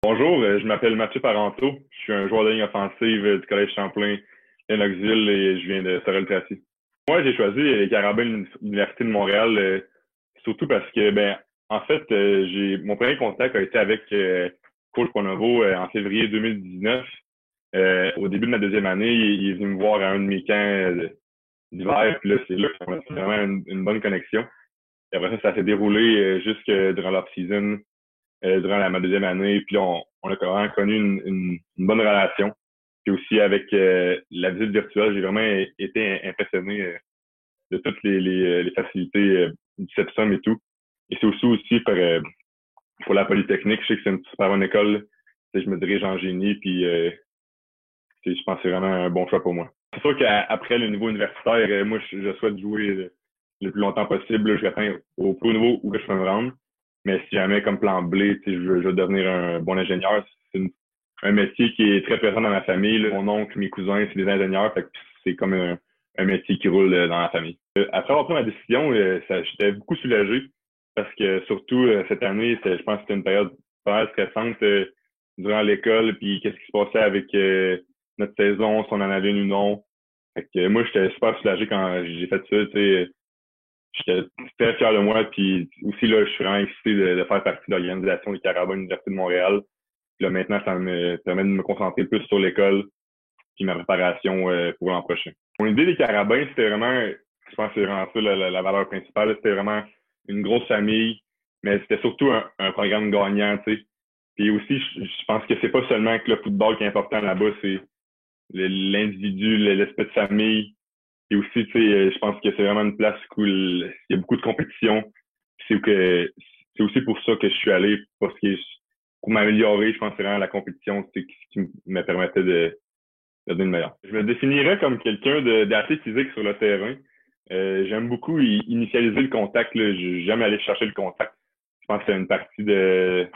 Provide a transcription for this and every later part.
Bonjour, je m'appelle Mathieu Parenteau. Je suis un joueur de ligne offensive du Collège Champlain, Lennoxville, et je viens de Sorel-Tracy. Moi, j'ai choisi les Carabins de l'Université de Montréal, surtout parce que, en fait, mon premier contact a été avec Coach Ponovo en février 2019. Au début de ma deuxième année, il est venu me voir à un de mes camps d'hiver, puis là, c'est là qu'on a fait vraiment une bonne connexion. Et après ça s'est déroulé jusque durant l'off-season durant ma deuxième année. Puis là, on a vraiment connu une bonne relation. Puis aussi avec la visite virtuelle, j'ai vraiment été impressionné de toutes les facilités du CEPSOM et tout. Et c'est aussi pour la Polytechnique. Je sais que c'est une super bonne école. Tu sais, je me dirige en génie, puis je pense que c'est vraiment un bon choix pour moi. C'est sûr qu'après le niveau universitaire, moi, je souhaite jouer le plus longtemps possible. Là, je atteindre au plus haut niveau où je peux me rendre. Mais si jamais, comme plan B, je veux devenir un bon ingénieur, un métier qui est très présent dans ma famille, là. Mon oncle, mes cousins, c'est des ingénieurs, fait que c'est comme un métier qui roule dans la famille. Après avoir pris ma décision, j'étais beaucoup soulagé parce que surtout cette année, je pense que c'était une période pas mal stressante durant l'école, puis qu'est-ce qui se passait avec notre saison, si on en avait une ou non. Fait que moi, j'étais super soulagé quand j'ai fait ça, tu sais. J'étais très fier de moi, puis aussi là, je suis vraiment excité de faire partie de l'organisation des Carabins de l'Université de Montréal. Puis là, maintenant, ça me permet de me concentrer plus sur l'école puis ma préparation pour l'an prochain. Mon idée des Carabins, c'était vraiment, je pense que c'est vraiment ça la valeur principale. C'était vraiment une grosse famille, mais c'était surtout un programme gagnant, tu sais. Puis aussi, je pense que c'est pas seulement que le football qui est important là-bas, c'est l'individu, l'aspect de famille. Et aussi, tu sais, je pense que c'est vraiment une place où il y a beaucoup de compétition. C'est aussi pour ça que je suis allé, parce que pour m'améliorer, je pense que c'est vraiment la compétition, c'est ce qui me permettait de donner le meilleur. Je me définirais comme quelqu'un d'assez physique sur le terrain. J'aime beaucoup initialiser le contact, là. J'aime aller chercher le contact. Je pense que c'est une partie de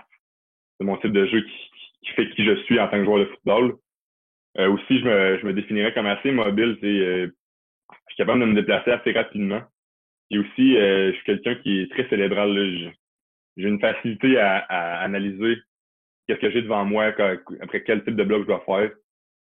mon type de jeu qui fait qui je suis en tant que joueur de football. Aussi, je me définirais comme assez mobile. Je suis capable de me déplacer assez rapidement. Et aussi, je suis quelqu'un qui est très cérébral, là. J'ai une facilité à analyser qu'est-ce que j'ai devant moi, après quel type de bloc je dois faire.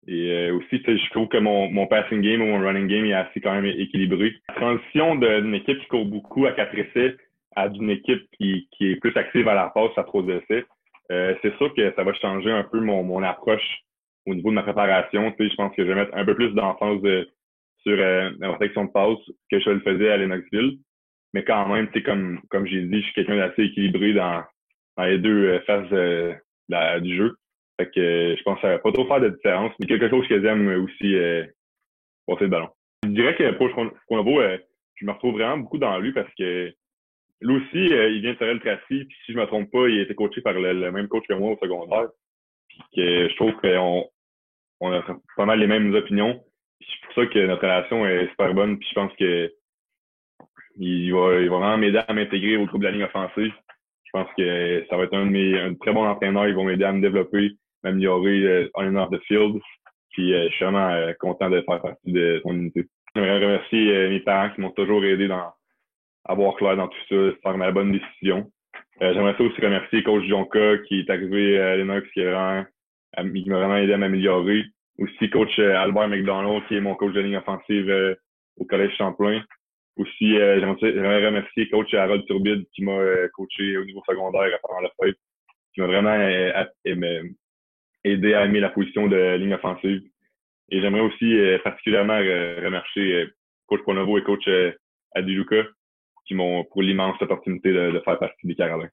Et aussi, tu sais, je trouve que mon passing game ou mon running game est assez quand même équilibré. La transition d'une équipe qui court beaucoup à 4 essais à d'une équipe qui est plus active à la passe à 3 essais, c'est sûr que ça va changer un peu mon approche au niveau de ma préparation. Tu sais, je pense que je vais mettre un peu plus d'emphase sur la protection de passe que je le faisais à Lennoxville. Mais quand même, tu sais, comme j'ai dit, je suis quelqu'un d'assez équilibré dans les deux faces du jeu. Fait que je pense que ça va pas trop faire de différence, mais quelque chose que j'aime aussi passer le ballon. Je dirais que pour Convo, je me retrouve vraiment beaucoup dans lui parce que lui aussi, il vient de Sorel-Tracy, puis si je me trompe pas, il a été coaché par le même coach que moi au secondaire. Puis que je trouve qu'on a pas mal les mêmes opinions. Puis c'est pour ça que notre relation est super bonne. Puis je pense que il va vraiment m'aider à m'intégrer au groupe de la ligne offensive. Je pense que ça va être un très bon entraîneur. Ils vont m'aider à me développer, m'améliorer on and off the field. Puis je suis vraiment content de faire partie de son unité. J'aimerais remercier mes parents qui m'ont toujours aidé dans avoir clair dans tout ça, faire ma bonne décision. J'aimerais ça aussi remercier coach Jonka qui est arrivé à Lennox, qui m'a vraiment aidé à m'améliorer. Aussi coach Albert McDonald qui est mon coach de ligne offensive au Collège Champlain. Aussi, j'aimerais remercier coach Harold Turbide qui m'a coaché au niveau secondaire pendant la fête, qui m'a vraiment aidé à aimer la position de ligne offensive. Et j'aimerais aussi particulièrement remercier coach Ponovo et coach Adiluka qui m'ont pour l'immense opportunité de faire partie des Carabins.